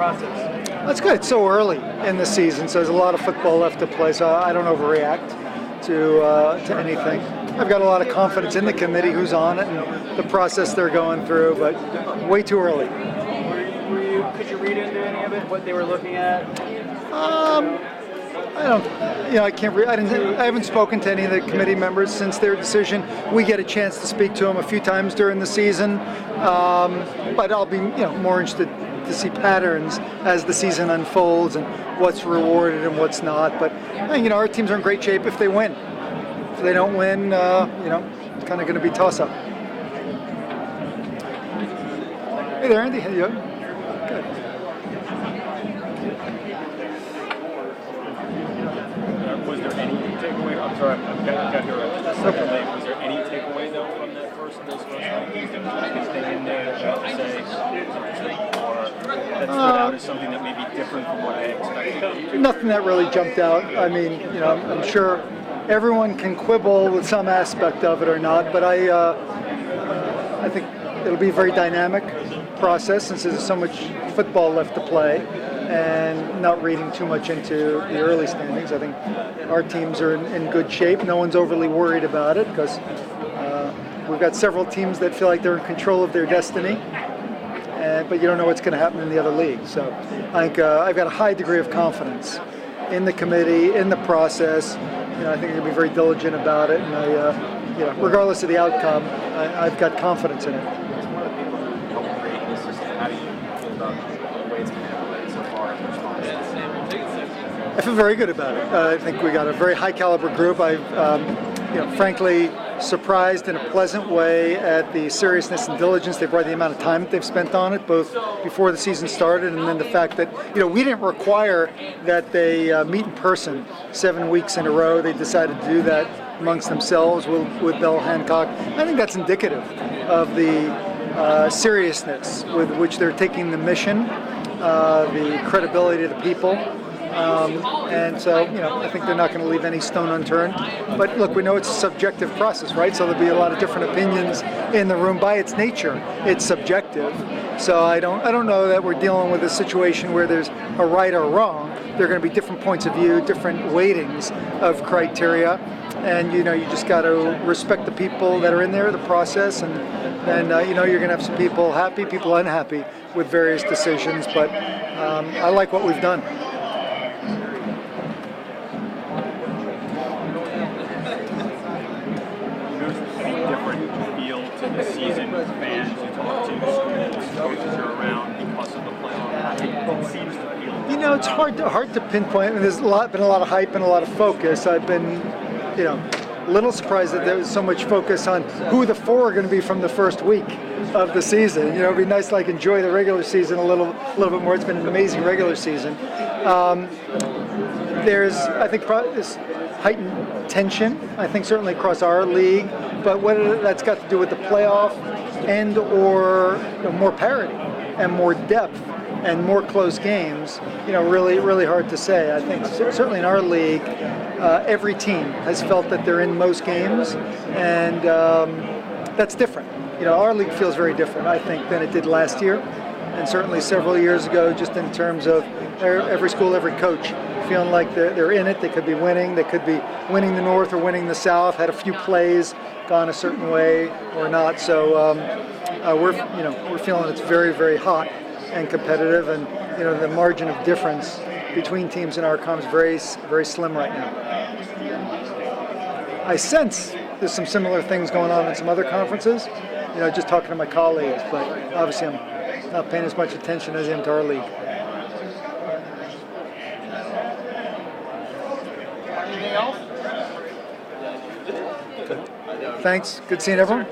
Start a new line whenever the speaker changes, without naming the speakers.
process?
That's good. It's so early in the season, so there's a lot of football left to play, so I don't overreact to anything. I've got a lot of confidence in the committee who's on it and the process they're going through, but way too early.
Could you read into any of it, what they were looking at?
I don't, I can't. I haven't spoken to any of the committee members since their decision. We get a chance to speak to them a few times during the season, but I'll be, more interested to see patterns as the season unfolds and what's rewarded and what's not. But our teams are in great shape if they win. If they don't win, it's kind of going to be toss-up. Hey there, Andy. How you doing? Good.
Was there any takeaway? I'm sorry, I've got here a second late. Was there any takeaway though from those first rankings that I can stay in there to say interesting, or that stood out as something that may be different from what I expected?
Nothing that really jumped out. I mean, I'm sure everyone can quibble with some aspect of it or not, but I think it'll be a very dynamic process since there's so much football left to play, and not reading too much into the early standings. I think our teams are in good shape. No one's overly worried about it because we've got several teams that feel like they're in control of their destiny, but you don't know what's going to happen in the other leagues. So I think I've got a high degree of confidence in the committee, in the process. I think they'll be very diligent about it, and regardless of the outcome, I've got confidence in it. I feel very good about it. I think we got a very high caliber group. I've, frankly, surprised in a pleasant way at the seriousness and diligence they've brought, the amount of time that they've spent on it, both before the season started and then the fact that, we didn't require that they meet in person 7 weeks in a row. They decided to do that amongst themselves with Bill Hancock. I think that's indicative of the seriousness with which they're taking the mission, the credibility of the people. And so, I think they're not going to leave any stone unturned. But look, we know it's a subjective process, right? So there'll be a lot of different opinions in the room. By its nature, it's subjective. So I don't know that we're dealing with a situation where there's a right or wrong. There are going to be different points of view, different weightings of criteria. And, you just got to respect the people that are in there, the process. And then, you're going to have some people happy, people unhappy with various decisions. But I like what we've done.
The season with fans you talk to, schools, coaches are around because of the playoff. It seems to feel.
It's hard to pinpoint. I mean, there's been a lot of hype and a lot of focus. I've been, a little surprised that there was so much focus on who the four are going to be from the first week of the season. It'd be nice to enjoy the regular season a little bit more. It's been an amazing regular season. There's, I think, this heightened tension. I think certainly across our league. But whether that's got to do with the playoff and or more parity and more depth and more close games, really, really hard to say. I think certainly in our league, every team has felt that they're in most games, and that's different. Our league feels very different, I think, than it did last year, and certainly several years ago, just in terms of every school, every coach feeling like they're in it. They could be winning. They could be winning the North or winning the South. Had a few plays gone a certain way or not. So we're feeling it's very, very hot and competitive, and the margin of difference between teams in our comp is very, very slim right now. I sense there's some similar things going on in some other conferences. Just talking to my colleagues, but obviously I'm not paying as much attention as I am to our league.
Anything else?
Thanks. Good seeing everyone.